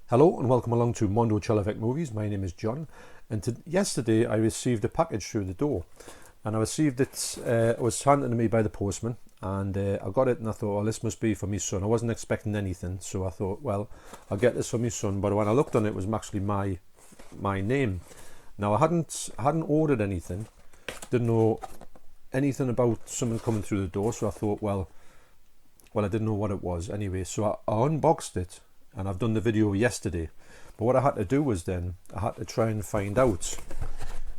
Hello and welcome along to Mondo Chelovek Movies. My name is John, and yesterday I received a package through the door, and I received it. It was handed to me by the postman, and I got it, and I thought, well, this must be for my son. I wasn't expecting anything, so I thought, well, I'll get this for my son. But when I looked on it, it was actually my name. Now I hadn't ordered anything, didn't know anything about someone coming through the door, so I thought, well, I didn't know what it was anyway. So I unboxed it. And I've done the video yesterday, but what I had to do was then I had to try and find out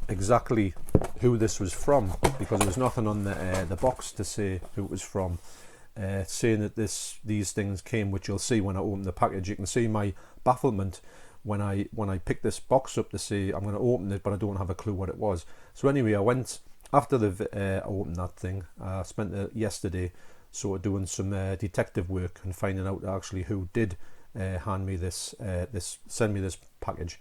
exactly who this was from, because there was nothing on the box to say who it was from, saying that these things came, which you'll see when I open the package. You can see my bafflement when I picked this box up to say I'm going to open it, but I don't have a clue what it was. So anyway, I went after I opened that thing. I spent yesterday sort of doing some detective work and finding out actually who did hand me send me this package.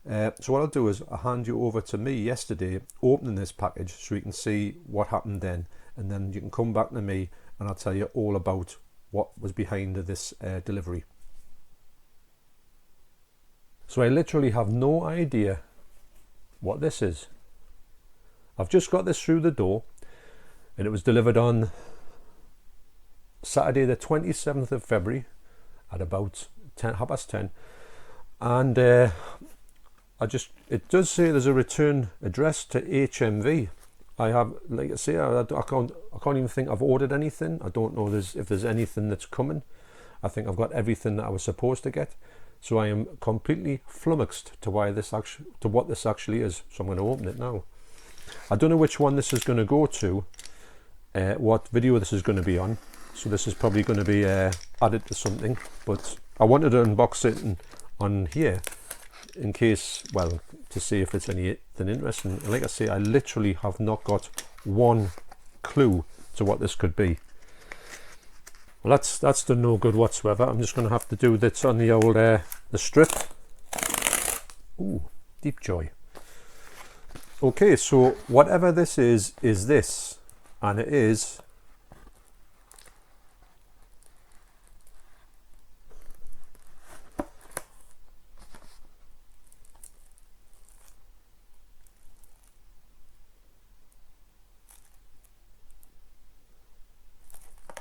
So what I'll do is I'll hand you over to me yesterday opening this package, so you can see what happened then, and then you can come back to me and I'll tell you all about what was behind this delivery. So I literally have no idea what this is. I've just got this through the door, and it was delivered on Saturday the 27th of February at about 10:30, and it does say there's a return address to HMV. I have, like I say, I can't even think I've ordered anything. I don't know if there's anything that's coming. I think I've got everything that I was supposed to get, so I am completely flummoxed to what this actually is. So I'm going to open it now. I don't know which one this is going to go to, what video this is going to be on. So this is probably going to be added to something, but I wanted to unbox it on here in case, well, to see if it's anything interesting. And like I say, I literally have not got one clue to what this could be. Well, that's done no good whatsoever. I'm just going to have to do this on the old the strip. Ooh, deep joy. Okay, so whatever this is this, and it is.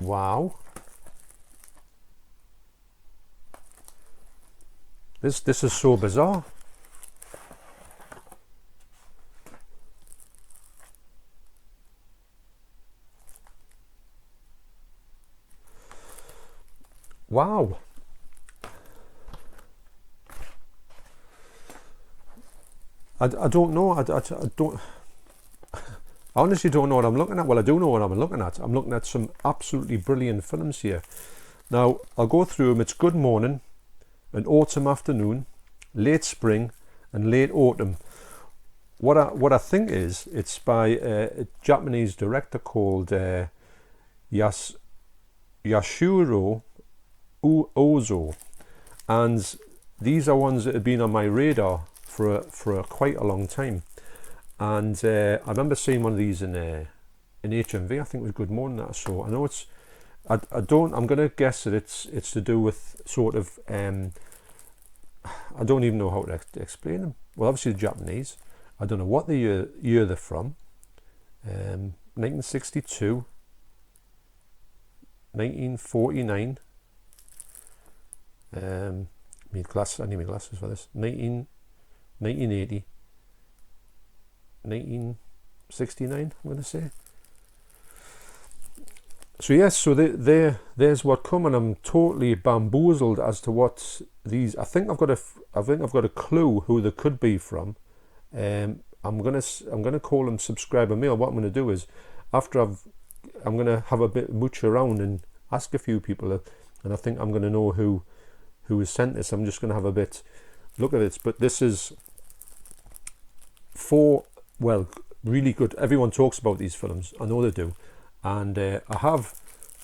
Wow, this is so bizarre. Wow. I don't know. I don't. I honestly don't know what I'm looking at. Well, I do know what I'm looking at. I'm looking at some absolutely brilliant films here. Now, I'll go through them. It's Good Morning, An Autumn Afternoon, Late Spring, and Late Autumn. What I think is, it's by a Japanese director called Yasuhiro Ozu, and these are ones that have been on my radar for quite a long time. And I remember seeing one of these in HMV. I think it was Good Morning that I saw. I know it's. I'm going to guess that it's to do with sort of. I don't even know how to explain them. Well, obviously the Japanese. I don't know what the year they're from. 1962, 1949. I need my glasses for this. 1980. 1969, I'm going to say. So yes, so there's what come, and I'm totally bamboozled as to what these. I think I've got a clue who they could be from. I'm gonna call them subscriber mail. What I'm going to do is, after I'm going to have a bit mooch around and ask a few people, and I think I'm going to know who has sent this. I'm just going to have a bit look at it, but this is really good. Everyone talks about these films. I know they do, and I have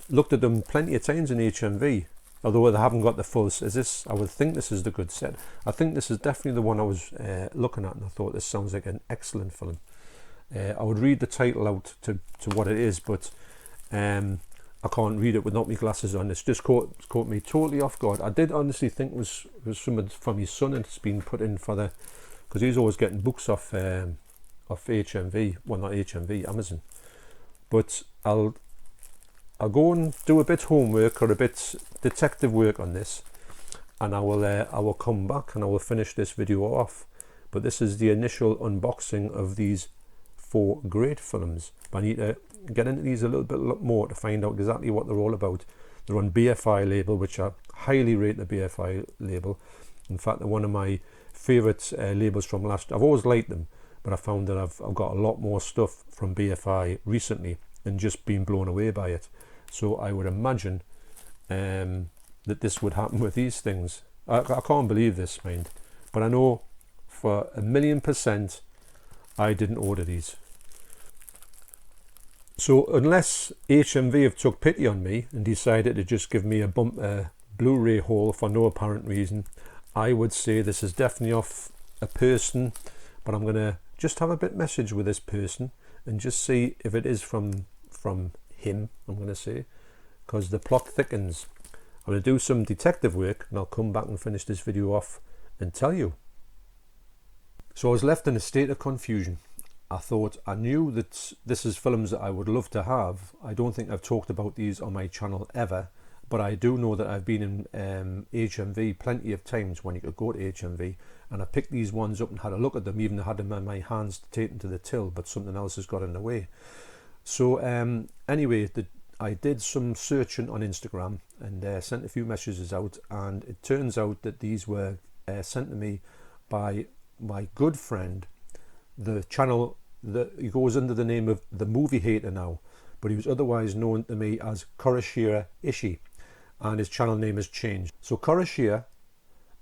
looked at them plenty of times in HMV. Although I haven't got the full. I would think this is the good set. I think this is definitely the one I was looking at, and I thought this sounds like an excellent film. I would read the title out to what it is, but I can't read it without my glasses on. It's just caught me totally off guard. I did honestly think it was something from his son, and it's been put in for the, because he's always getting books off HMV, well not HMV, Amazon. But I'll go and do a bit homework or a bit detective work on this, and I will come back and I will finish this video off. But this is the initial unboxing of these 4 great films. But I need to get into these a little bit more to find out exactly what they're all about. They're on BFI label, which I highly rate the BFI label. In fact, they're one of my favourite labels from last. I've always liked them, but I found that I've got a lot more stuff from BFI recently and just been blown away by it. So I would imagine that this would happen with these things. I can't believe this, mind, but I know for 1,000,000% I didn't order these. So unless HMV have took pity on me and decided to just give me a Blu-ray haul for no apparent reason, I would say this is definitely off a person, but I'm going to just have a bit message with this person and just see if it is from him, I'm going to say, because the plot thickens. I'm going to do some detective work and I'll come back and finish this video off and tell you. So I was left in a state of confusion. I thought I knew that this is films that I would love to have. I don't think I've talked about these on my channel ever, but I do know that I've been in HMV plenty of times when you could go to HMV, and I picked these ones up and had a look at them, even had them in my hands to take them to the till, but something else has got in the way. So anyway, I did some searching on Instagram and sent a few messages out, and it turns out that these were sent to me by my good friend. The channel that he goes under the name of The Movie Hater now, but he was otherwise known to me as Kurashira Ishii, and his channel name has changed. So Kurashira,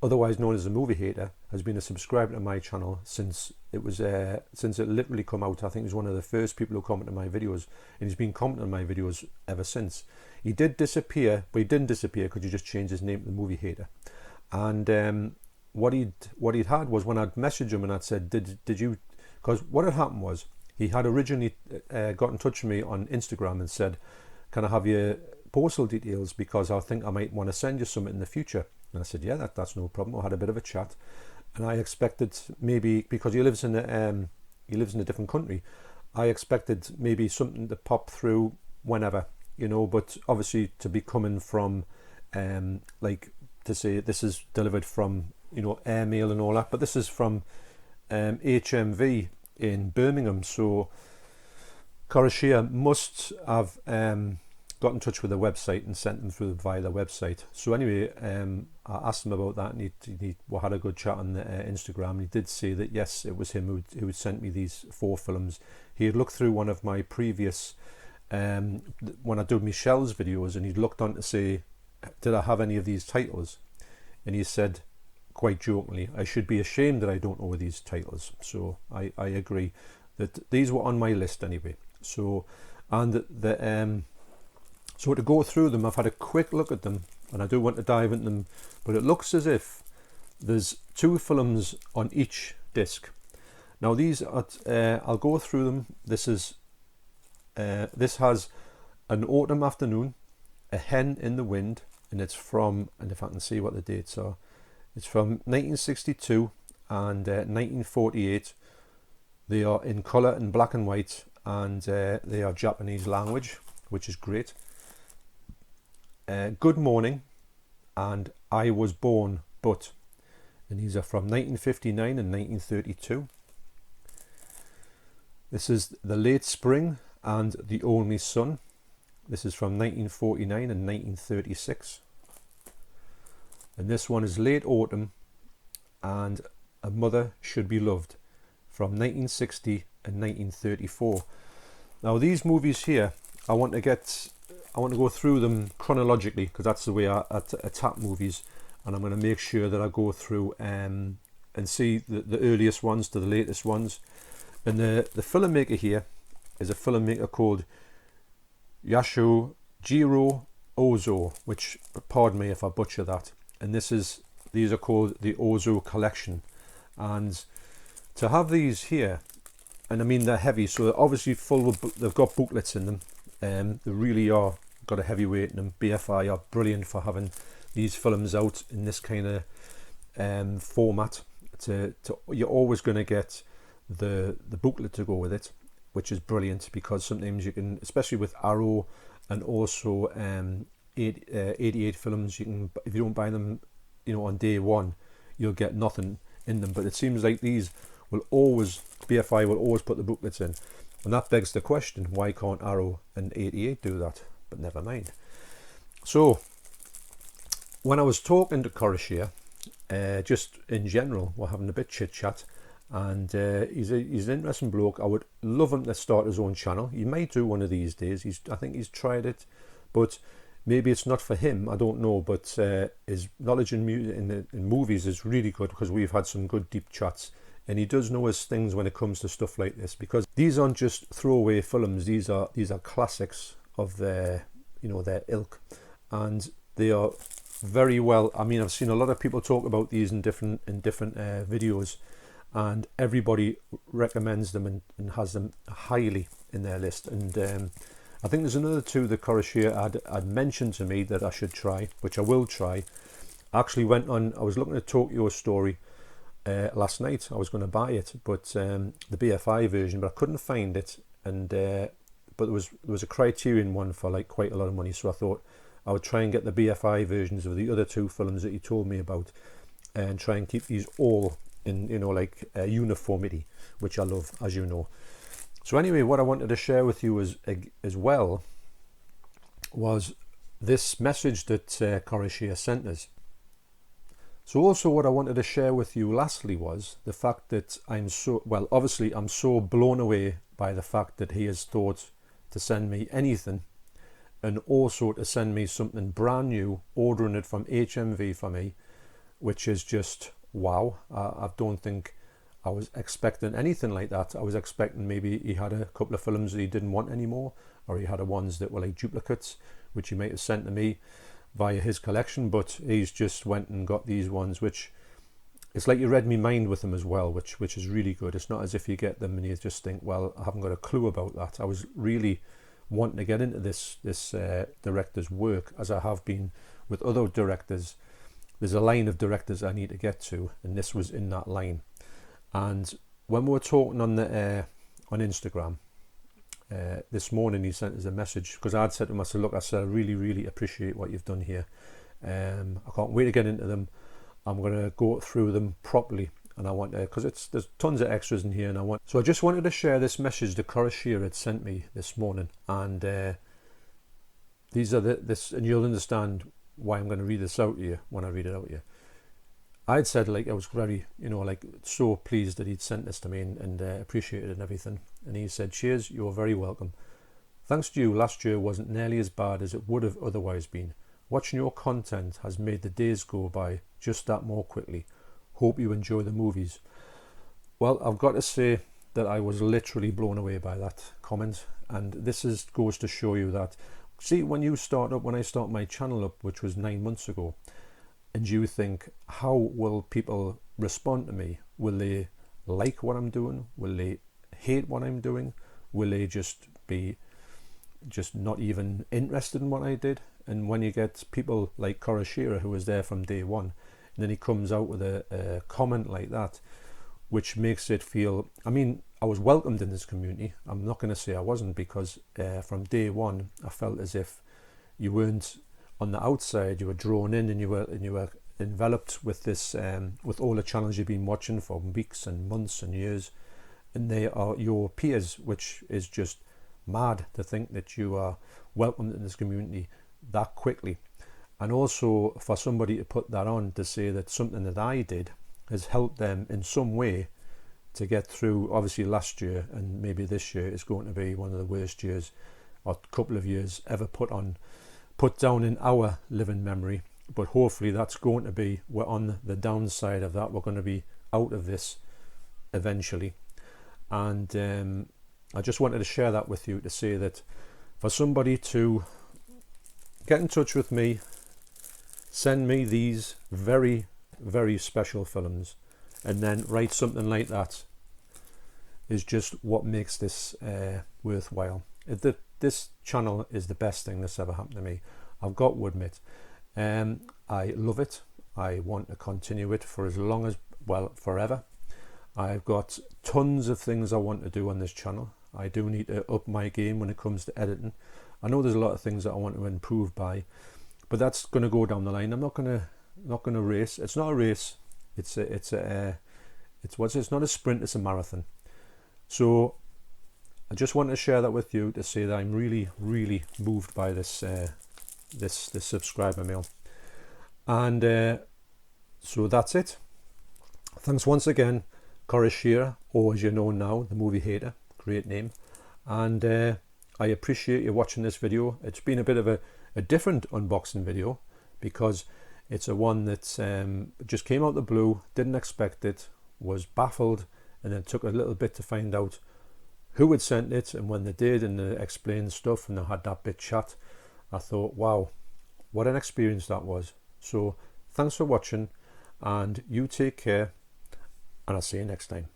otherwise known as The Movie Hater, has been a subscriber to my channel since it literally come out. I think he was one of the first people who commented on my videos, and he's been commenting on my videos ever since. He did disappear, but he didn't disappear because he just changed his name to The Movie Hater. And what he'd had was, when I'd messaged him and I'd said, did you, because what had happened was he had originally got in touch with me on Instagram and said, can I have your postal details, because I think I might want to send you something in the future. And I said, yeah, that's no problem. I had a bit of a chat, and I expected maybe, because he lives in a different country, I expected maybe something to pop through whenever, you know, but obviously to be coming from like to say this is delivered from, you know, airmail and all that, but this is from HMV in Birmingham. So Kurashira must have got in touch with the website and sent them through via the website. So anyway, I asked him about that, and he had a good chat on Instagram. He did say that yes, it was him who had sent me these 4 films. He had looked through one of my previous when I did Michelle's videos, and he'd looked on to say, did I have any of these titles? And he said, quite jokingly, I should be ashamed that I don't know these titles. So I agree that these were on my list anyway. So, and so to go through them, I've had a quick look at them, and I do want to dive into them, but it looks as if there's 2 films on each disc. Now these are, I'll go through them. This has An Autumn Afternoon, A Hen in the Wind, and it's from, and if I can see what the dates are, it's from 1962 and 1948. They are in colour and black and white, and they are Japanese language, which is great. Good Morning and I Was Born But, and these are from 1959 and 1932. This is The Late Spring and The Only Son. This is from 1949 and 1936. And this one is Late Autumn and A Mother Should Be Loved from 1960 and 1934. Now these movies here, I want to go through them chronologically, because that's the way I attack movies, and I'm going to make sure that I go through and see the earliest ones to the latest ones. And the filmmaker here is a filmmaker called Yasujiro Ozu, which, pardon me if I butcher that. And these are called the Ozu Collection. And to have these here, and I mean they're heavy, so they're obviously full of, they've got booklets in them. They really are got a heavyweight in them. BFI are brilliant for having these films out in this kind of format. You're always going to get the booklet to go with it, which is brilliant, because sometimes you can, especially with Arrow and also 88 films, you can, if you don't buy them, you know, on day one, you'll get nothing in them. But it seems like these will always, BFI will always put the booklets in, and that begs the question, why can't Arrow and 88 do that? But never mind. So when I was talking to Coruscant, just in general, we're having a bit chit chat, and he's an interesting bloke. I would love him to start his own channel. He might do one of these days. I think he's tried it, but maybe it's not for him. I don't know. But his knowledge in movies is really good, because we've had some good deep chats, and he does know his things when it comes to stuff like this, because these aren't just throwaway films. These are classics of their ilk, and they are very well. I mean, I've seen a lot of people talk about these in different videos, and everybody recommends them and has them highly in their list. And I think there's another two that Coruscant had mentioned to me that I should try, which I will try. I actually went on, I was looking at Tokyo Story last night. I was going to buy it, but the BFI version, but I couldn't find it. And but there was a Criterion one for like quite a lot of money, so I thought I would try and get the BFI versions of the other two films that he told me about, and try and keep these all in, like uniformity, which I love, as you know. So anyway, what I wanted to share with you as well was this message that Coruscant sent us. So also what I wanted to share with you lastly was the fact that I'm so blown away by the fact that he has thought to send me anything, and also to send me something brand new, ordering it from HMV for me, which is just wow. I don't think I was expecting anything like that. I was expecting maybe he had a couple of films that he didn't want anymore, or he had ones that were like duplicates, which he might have sent to me via his collection, but he's just went and got these ones, which it's like you read me mind with them as well, which is really good. It's not as if you get them and you just think, well, I haven't got a clue about that. I was really wanting to get into this director's work, as I have been with other directors. There's a line of directors I need to get to, and this was in that line. And when we were talking on Instagram this morning, he sent us a message, because I'd said to him, I said, look, I really, really appreciate what you've done here. I can't wait to get into them. I'm going to go through them properly, and I want to, because there's tons of extras in here, and so I just wanted to share this message that Coruscant had sent me this morning, and these are this, and you'll understand why I'm going to read this out to you when I read it out to you. I'd said, like, I was very, so pleased that he'd sent this to me, and appreciated it and everything. And he said, cheers, you're very welcome. Thanks to you, last year wasn't nearly as bad as it would have otherwise been. Watching your content has made the days go by just that more quickly. Hope you enjoy the movies. Well, I've got to say that I was literally blown away by that comment, and this goes to show you that, see, when I start my channel up, which was 9 months ago, and you think, how will people respond to me? Will they like what I'm doing? Will they hate what I'm doing? Will they just be not even interested in what I did? And when you get people like Coruscant, who was there from day one, and then he comes out with a comment like that, which makes it feel, I mean, I was welcomed in this community. I'm not going to say I wasn't, because from day one, I felt as if you weren't on the outside. You were drawn in, and you were enveloped with this, with all the channels you've been watching for weeks and months and years, and they are your peers, which is just mad to think that you are welcomed in this community that quickly. And also for somebody to put that on, to say that something that I did has helped them in some way to get through. Obviously last year, and maybe this year, is going to be one of the worst years, or couple of years, ever put down in our living memory. But hopefully that's going to be, we're on the downside of that. We're going to be out of this eventually. And I just wanted to share that with you, to say that for somebody to get in touch with me, send me these very, very special films, and then write something like that, is just what makes this worthwhile. The this channel is the best thing that's ever happened to me. I've got to admit. I love it. I want to continue it for as long as, well, forever. I've got tons of things I want to do on this channel. I do need to up my game when it comes to editing. I know there's a lot of things that I want to improve by, but that's going to go down the line. I'm not going to race. It's not a race. It's not a sprint. It's a marathon. So I just want to share that with you to say that I'm really, really moved by this this subscriber mail. And so that's it. Thanks once again, Corey Shearer, or as you know now, the movie hater. Great name. And I appreciate you watching this video. It's been a bit of a different unboxing video because it's a one that just came out the blue, didn't expect it, was baffled, and then took a little bit to find out who had sent it. And when they did and they explained stuff and they had that bit chat, I thought, wow, what an experience that was. So thanks for watching, and you take care, and I'll see you next time.